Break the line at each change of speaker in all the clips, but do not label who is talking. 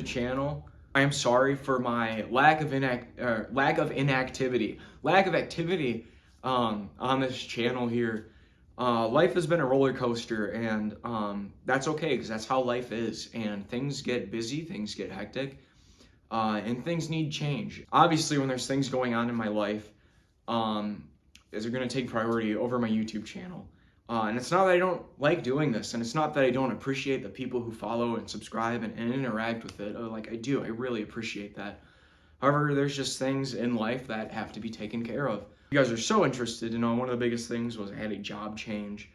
channel. I am sorry for my lack of activity on this channel here. Life has been a roller coaster, and that's okay, because that's how life is. And things get busy, things get hectic, and things need change. Obviously, when there's things going on in my life, is going to take priority over my YouTube channel. And it's not that I don't like doing this, and it's not that I don't appreciate the people who follow and subscribe and interact with it. Like, I do, I really appreciate that. However, there's just things in life that have to be taken care of. You guys are so interested to know, one of the biggest things was I had a job change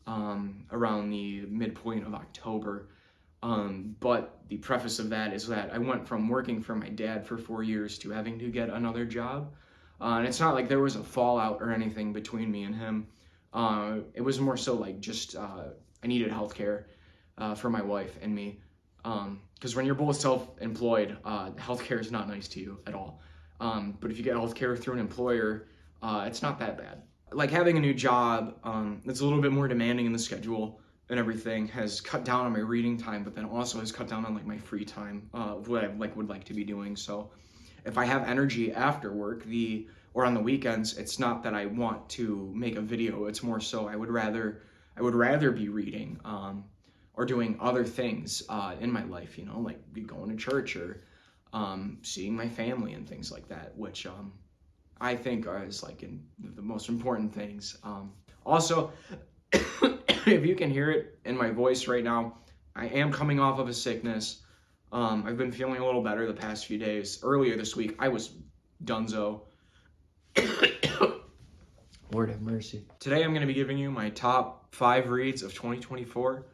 around the midpoint of October. But the preface of that is that I went from working for my dad for 4 years to having to get another job. And it's not like there was a fallout or anything between me and him. It was more so like just I needed healthcare for my wife and me. Because when you're both self-employed, healthcare is not nice to you at all. But if you get healthcare through an employer, it's not that bad. Like, having a new job that's a little bit more demanding in the schedule and everything has cut down on my reading time, but then also has cut down on like my free time, what I would like to be doing. So if I have energy after work or on the weekends, it's not that I want to make a video. It's more so I would rather be reading or doing other things in my life, you know, like going to church or seeing my family and things like that, which I think is like the most important things. Also, if you can hear it in my voice right now, I am coming off of a sickness. I've been feeling a little better the past few days. Earlier this week, I was dunzo. Lord have mercy. Today, I'm going to be giving you my top 5 reads of 2024.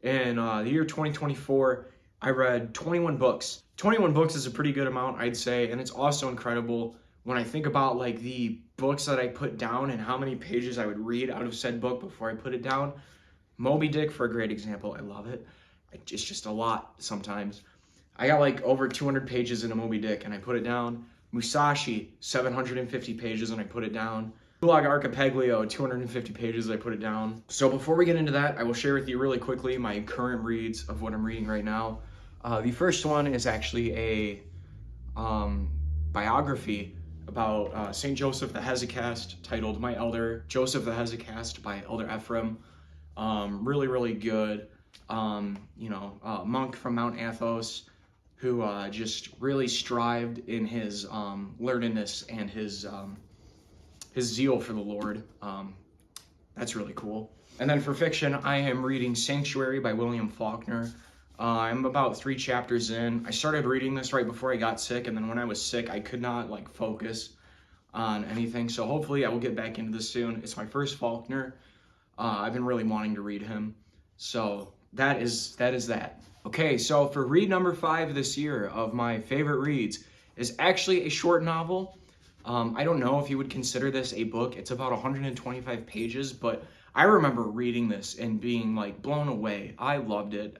In the year 2024, I read 21 books. 21 books is a pretty good amount, I'd say, and it's also incredible when I think about like the books that I put down and how many pages I would read out of said book before I put it down. Moby Dick, for a great example, I love it. It's just a lot sometimes. I got like over 200 pages in a Moby Dick and I put it down. Musashi, 750 pages and I put it down. Gulag Archipelago, 250 pages, I put it down. So before we get into that, I will share with you really quickly my current reads of what I'm reading right now. The first one is actually a biography about St. Joseph the Hesychast, titled My Elder Joseph the Hesychast by Elder Ephraim. Really, really good. Monk from Mount Athos who just really strived in his learnedness and his zeal for the Lord. That's really cool. And then for fiction, I am reading Sanctuary by William Faulkner. I'm about 3 chapters in. I started reading this right before I got sick, and then when I was sick, I could not like focus on anything. So hopefully I will get back into this soon. It's my first Faulkner. I've been really wanting to read him. So that is that. Okay, so for read number 5 this year of my favorite reads is actually a short novel. I don't know if you would consider this a book. It's about 125 pages, but I remember reading this and being like blown away. I loved it.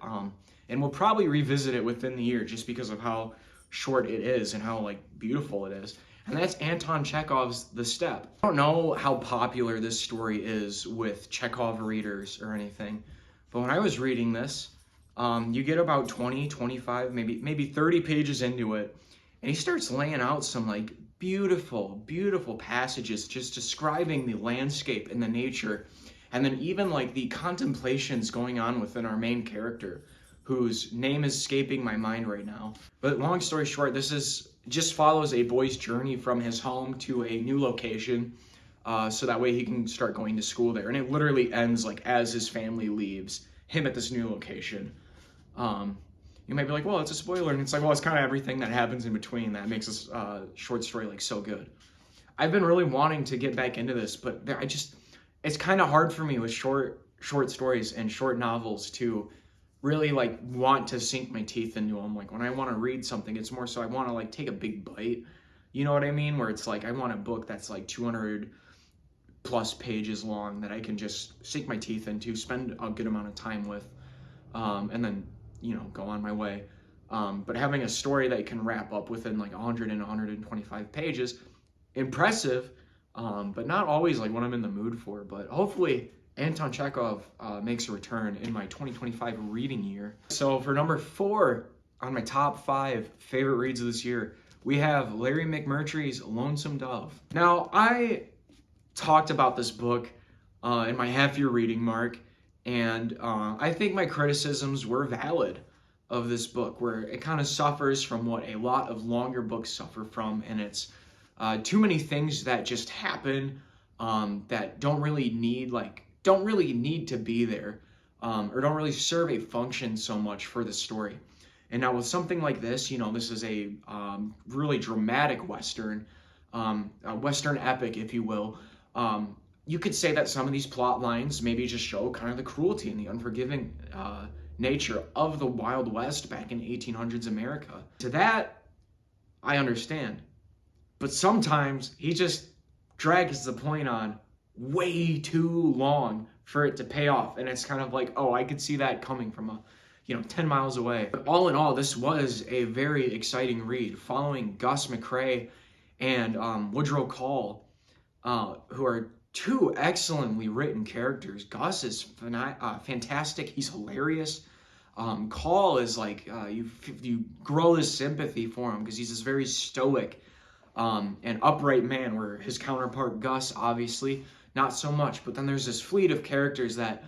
And we'll probably revisit it within the year just because of how short it is and how like beautiful it is. And that's Anton Chekhov's The Steppe. I don't know how popular this story is with Chekhov readers or anything, but when I was reading this, you get about 20, 25, maybe 30 pages into it, and he starts laying out some like beautiful, beautiful passages just describing the landscape and the nature, and then even like the contemplations going on within our main character, whose name is escaping my mind right now. But long story short, this just follows a boy's journey from his home to a new location, so that way he can start going to school there. And it literally ends like as his family leaves him at this new location. You might be like, well, it's a spoiler. And it's like, well, it's kind of everything that happens in between that makes this short story like so good. I've been really wanting to get back into this, but it's kind of hard for me with short stories and short novels to really like want to sink my teeth into them. Like when I want to read something, it's more so I want to like take a big bite. You know what I mean? Where it's like, I want a book that's like 200 plus pages long that I can just sink my teeth into, spend a good amount of time with, and then, go on my way. But having a story that can wrap up within like 100 and 125 pages, impressive, but not always like what I'm in the mood for. But hopefully Anton Chekhov makes a return in my 2025 reading year. So for number 4 on my top 5 favorite reads of this year, we have Larry McMurtry's Lonesome Dove. Now, I talked about this book in my half-year reading mark, and I think my criticisms were valid of this book, where it kind of suffers from what a lot of longer books suffer from, and it's too many things that just happen that don't really need to be there, or don't really serve a function so much for the story. And now with something like this, this is a really dramatic Western, a Western epic, if you will. You could say that some of these plot lines maybe just show kind of the cruelty and the unforgiving nature of the Wild West back in 1800s America. To that, I understand. But sometimes he just drags the point on way too long for it to pay off. And it's kind of like, oh, I could see that coming from 10 miles away. But all in all, this was a very exciting read, following Gus McCrae and Woodrow Call, who are two excellently written characters. Gus is fantastic. He's hilarious. Call is like, you grow this sympathy for him because he's this very stoic and upright man, where his counterpart Gus, obviously, not so much. But then there's this fleet of characters that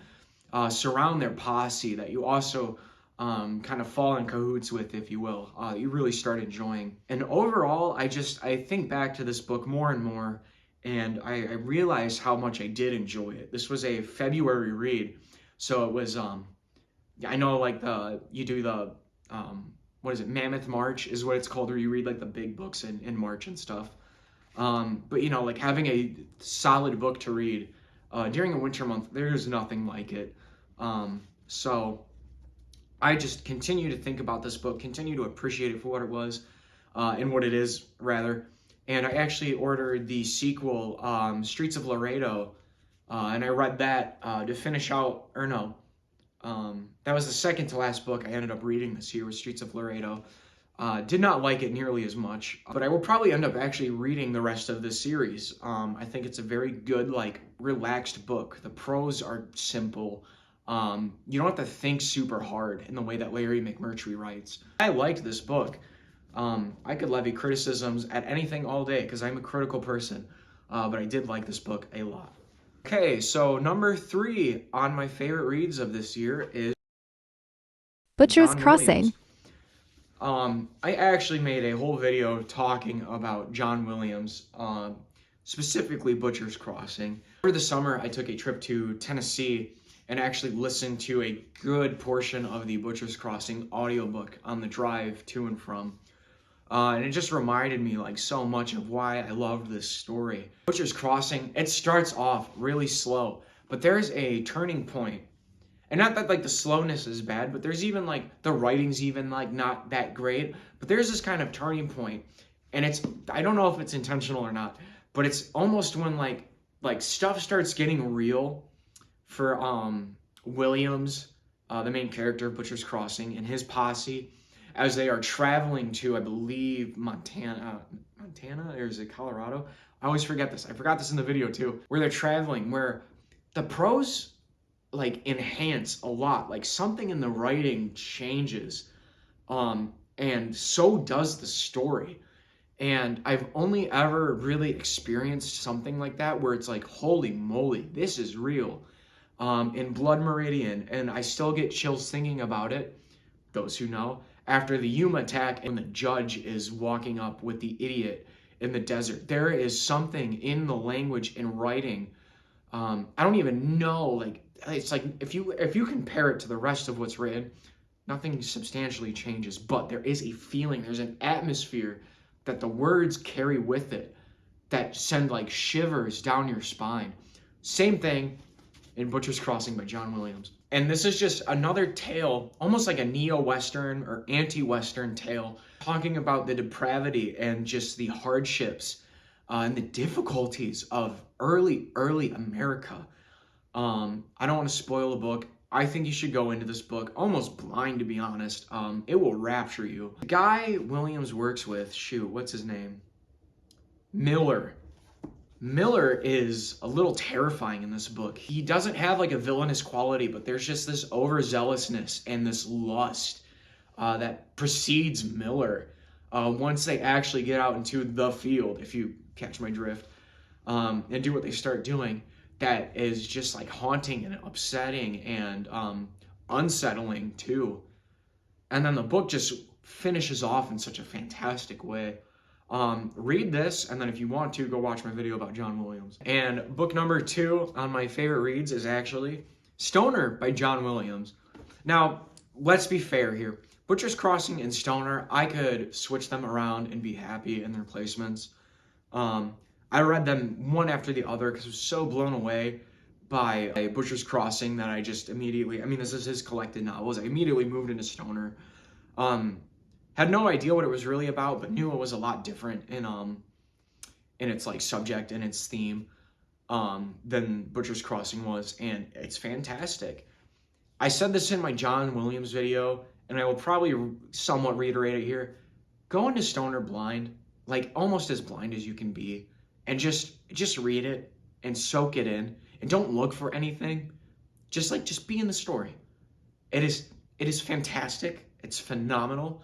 surround their posse that you also kind of fall in cahoots with, if you will. You really start enjoying. And overall, I think back to this book more and more, and I realized how much I did enjoy it. This was a February read, so it was, I know, like, you do the, what is it, Mammoth March is what it's called, where you read like the big books in March and stuff. But like having a solid book to read during a winter month, there's nothing like it. So I just continue to think about this book, continue to appreciate it for what it was, and what it is, rather. And I actually ordered the sequel, Streets of Laredo, and I read that to finish out, or no, that was the second to last book I ended up reading this year, was Streets of Laredo. Did not like it nearly as much, but I will probably end up actually reading the rest of this series. I think it's a very good, like, relaxed book. The prose are simple. You don't have to think super hard in the way that Larry McMurtry writes. I liked this book. I could levy criticisms at anything all day because I'm a critical person, but I did like this book a lot. Okay, so number 3 on my favorite reads of this year is
Butcher's
John
Crossing.
Williams. I actually made a whole video talking about John Williams, specifically Butcher's Crossing. Over the summer, I took a trip to Tennessee and actually listened to a good portion of the Butcher's Crossing audiobook on the drive to and from. And it just reminded me, like, so much of why I loved this story. Butcher's Crossing, it starts off really slow, but there's a turning point. And not that, like, the slowness is bad, but there's even, like, the writing's even, like, not that great. But there's this kind of turning point, and it's, I don't know if it's intentional or not, but it's almost when, like stuff starts getting real for Williams, the main character of Butcher's Crossing, and his posse, as they are traveling to, I believe, Montana, or is it Colorado? I always forget this. I forgot this in the video too. Where they're traveling, where the prose, like, enhance a lot. Like, something in the writing changes, and so does the story. And I've only ever really experienced something like that, where it's like, holy moly, this is real, in Blood Meridian, and I still get chills thinking about it, those who know, after the Yuma attack, and the judge is walking up with the idiot in the desert. There is something in the language and writing, I don't even know, like, it's like, if you compare it to the rest of what's written, nothing substantially changes, but there is a feeling, there's an atmosphere that the words carry with it that send, like, shivers down your spine. Same thing in Butcher's Crossing by John Williams. And this is just another tale, almost like a neo-Western or anti-Western tale, talking about the depravity and just the hardships and the difficulties of early America. I don't want to spoil the book. I think you should go into this book almost blind, to be honest. It will rapture you. The guy Williams works with, what's his name? Miller. Miller is a little terrifying in this book. He doesn't have, like, a villainous quality, but there's just this overzealousness and this lust that precedes Miller. Once they actually get out into the field, if you catch my drift, and do what they start doing, that is just like haunting and upsetting and unsettling too. And then the book just finishes off in such a fantastic way. Read this, and then if you want to, go watch my video about John Williams. And book number 2 on my favorite reads is actually Stoner by John Williams. Now, let's be fair here. Butcher's Crossing and Stoner, I could switch them around and be happy in their placements. I read them one after the other because I was so blown away by Butcher's Crossing that I just immediately, I mean, this is his collected novels, I immediately moved into Stoner. Had no idea what it was really about, but knew it was a lot different in its like subject and its theme than Butcher's Crossing was, and it's fantastic. I said this in my John Williams video, and I will probably somewhat reiterate it here. Go into Stoner blind, like almost as blind as you can be, and just read it and soak it in, and don't look for anything. Just be in the story. It is fantastic. It's phenomenal.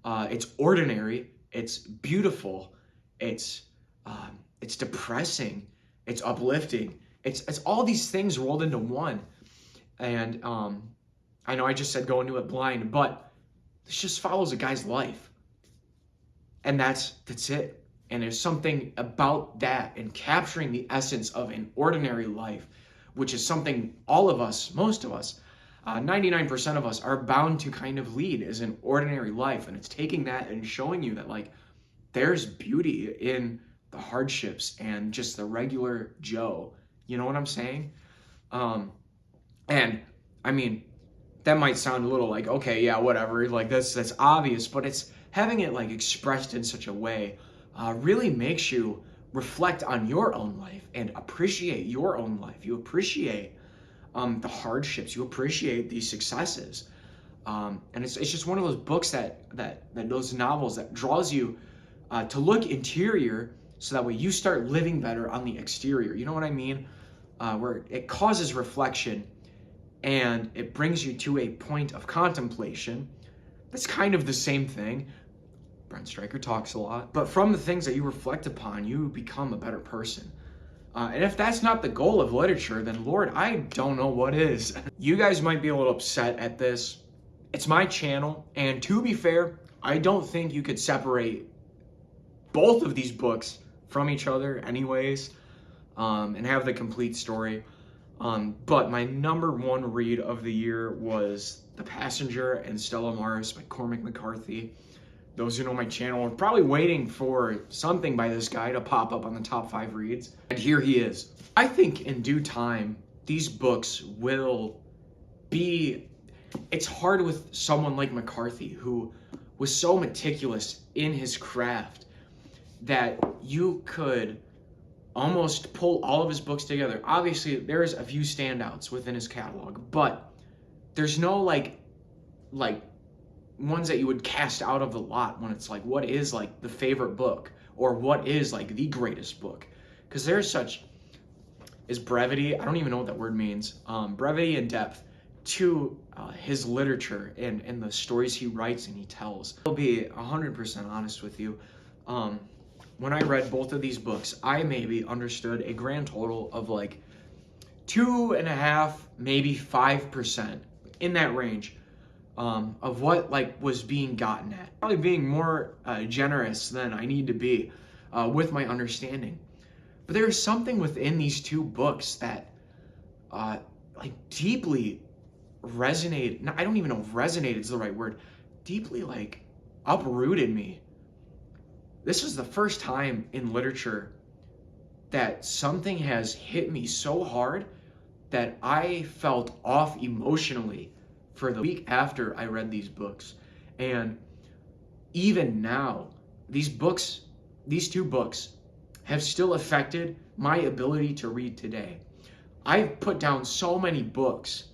It's ordinary. It's beautiful. It's depressing. It's uplifting. It's all these things rolled into one. And I know I just said go into it blind, but this just follows a guy's life. And that's it. And there's something about that and capturing the essence of an ordinary life, which is something all of us, most of us, 99% of us are bound to kind of lead as an ordinary life. And it's taking that and showing you that like there's beauty in the hardships and just the regular Joe. You know what I'm saying? And I mean, that might sound a little like, okay, yeah, whatever. Like that's obvious, but it's having it like expressed in such a way really makes you reflect on your own life and appreciate your own life. You appreciate the hardships. You appreciate the successes. And it's just one of those books that those novels that draws you to look interior so that way you start living better on the exterior. You know what I mean? Where it causes reflection and it brings you to a point of contemplation. That's kind of the same thing. Brent Stryker talks a lot. But from the things that you reflect upon, you become a better person. And if that's not the goal of literature, then Lord, I don't know what is. You guys might be a little upset at this. It's my channel, and to be fair, I don't think you could separate both of these books from each other anyways, and have the complete story. But my number 1 read of the year was The Passenger and Stella Maris by Cormac McCarthy. Those who know my channel are probably waiting for something by this guy to pop up on the top 5 reads. And here he is. I think in due time, these books will be... It's hard with someone like McCarthy, who was so meticulous in his craft that you could almost pull all of his books together. Obviously, there's a few standouts within his catalog, but there's no like ones that you would cast out of the lot when it's like, what is like the favorite book or what is like the greatest book? Because there's such is brevity. I don't even know what that word means. Brevity and depth to his literature and the stories he writes and he tells. I'll be 100% honest with you. When I read both of these books, I maybe understood a grand total of like 2.5%, maybe 5% in that range. Of what like was being gotten at. Probably being more generous than I need to be with my understanding. But there is something within these 2 books that like deeply resonated. No, I don't even know if resonated is the right word. Deeply like uprooted me. This is the first time in literature that something has hit me so hard that I felt off emotionally for the week after I read these books. And even now, these 2 books have still affected my ability to read today. I've put down so many books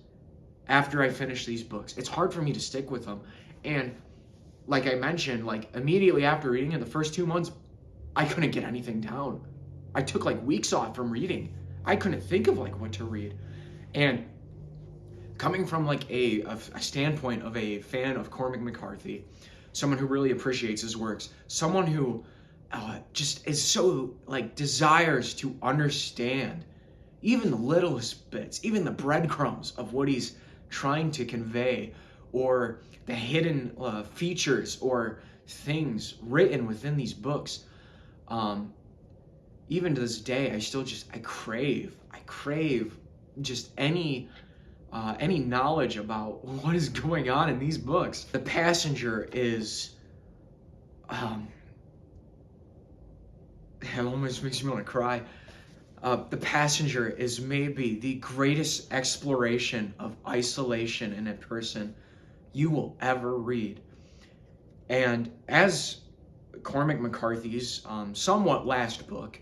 after I finished these books. It's hard for me to stick with them. And like I mentioned, like immediately after reading it, the first 2 months, I couldn't get anything down. I took like weeks off from reading. I couldn't think of like what to read. And coming from like a standpoint of a fan of Cormac McCarthy, someone who really appreciates his works, someone who just is so like desires to understand even the littlest bits, even the breadcrumbs of what he's trying to convey, or the hidden features or things written within these books. Even to this day, I crave just any knowledge about what is going on in these books. The Passenger is, it almost makes me want to cry. The Passenger is maybe the greatest exploration of isolation in a person you will ever read. And as Cormac McCarthy's somewhat last book,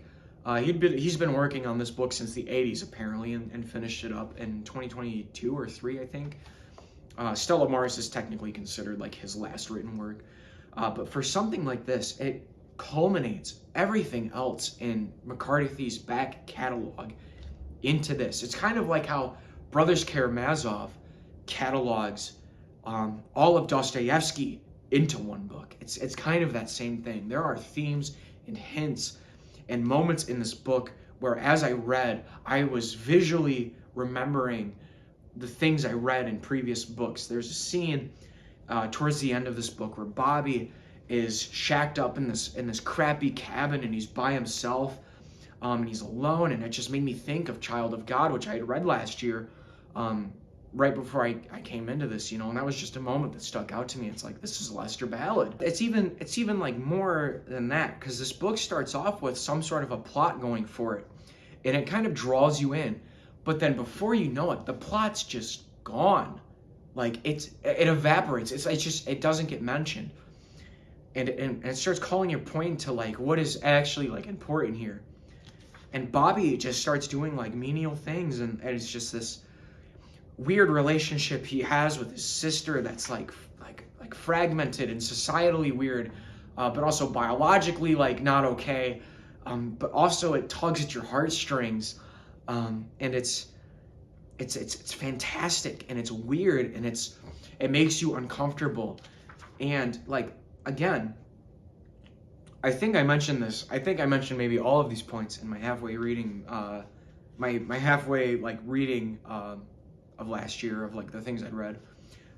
he's been working on this book since the 80s apparently, and finished it up in 2022 or 3, I think. Stella Maris is technically considered like his last written work. But for something like this, it culminates everything else in McCarthy's back catalog into this. It's kind of like how Brothers Karamazov catalogs all of Dostoevsky into one book. It's kind of that same thing. There are themes and hints and moments in this book where, as I read, I was visually remembering the things I read in previous books. There's a scene towards the end of this book where Bobby is shacked up in this crappy cabin, and he's by himself, and he's alone, and it just made me think of Child of God, which I had read last year, right before I came into this, and that was just a moment that stuck out to me. It's like, this is Lester Ballad. It's even like more than that, because this book starts off with some sort of a plot going for it, and it kind of draws you in, but then before you know it, the plot's just gone. Like it evaporates. It doesn't get mentioned. And it starts calling your point to like what is actually like important here. And Bobby just starts doing like menial things, and it's just this weird relationship he has with his sister that's like fragmented and societally weird, but also biologically like not okay. But also it tugs at your heartstrings, and it's fantastic, and it's weird, and it makes you uncomfortable. And like, again, I think I mentioned this. I think I mentioned maybe all of these points in my halfway reading, my halfway like reading of last year, of like the things I'd read.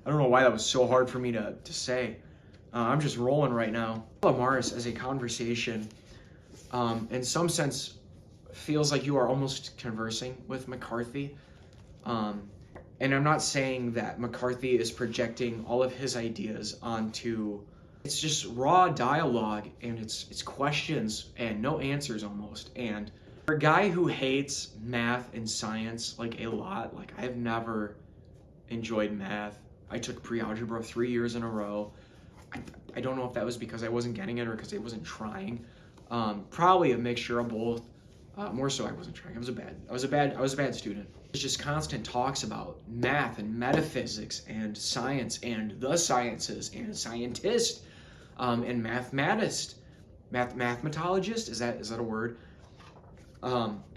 I don't know why that was so hard for me to say. I'm just rolling right now. Mars as a conversation, in some sense, feels like you are almost conversing with McCarthy. And I'm not saying that McCarthy is projecting all of his ideas onto. It's just raw dialogue, and it's questions and no answers almost. And for a guy who hates math and science like a lot, like I've never enjoyed math. I took pre-algebra 3 years in a row. I don't know if that was because I wasn't getting it or because I wasn't trying. Probably a mixture of both. More so I wasn't trying. I was a bad student. It's just constant talks about math and metaphysics and science and the sciences and scientist, and mathematist. Mathematologist, is that a word?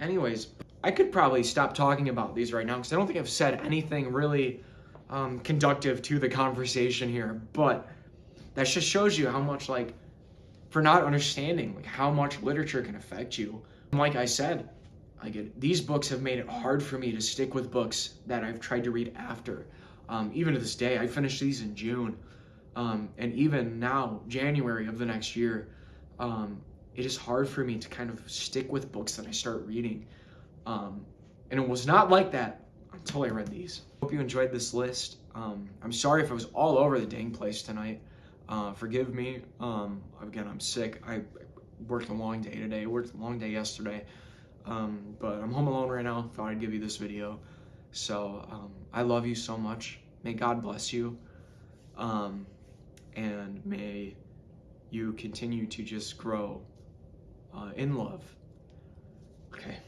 Anyways, I could probably stop talking about these right now because I don't think I've said anything really conductive to the conversation here, but that just shows you how much, like, for not understanding like how much literature can affect you. Like I said, these books have made it hard for me to stick with books that I've tried to read after. Even to this day, I finished these in June, and even now, January of the next year, it is hard for me to kind of stick with books that I start reading. And it was not like that until I read these. Hope you enjoyed this list. I'm sorry if I was all over the dang place tonight. Forgive me. Again, I'm sick. I worked a long day today. Worked a long day yesterday. But I'm home alone right now. Thought I'd give you this video. So I love you so much. May God bless you. And may you continue to just grow in love. Okay.